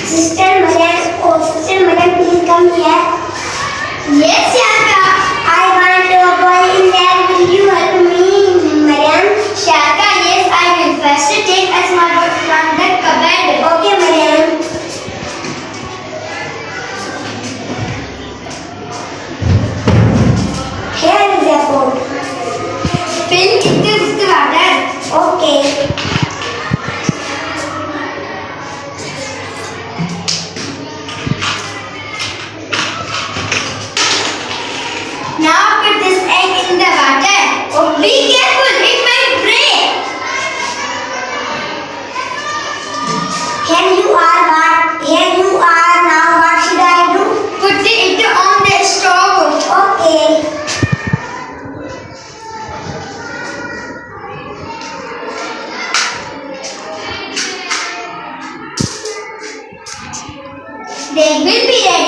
Sister Maryam, please come here. Yes, Shaka. I want to boil in there. Will you help me, Maryam? Shaka, yes, I will. First, take a small bowl from the cupboard. Okay, Maryam. Here is a pot. Fill it with water. Okay. Now put this egg in the water. Oh, be careful, it might break. Here you are now. What should I do? Put it on the stove. Okay. The egg will be ready.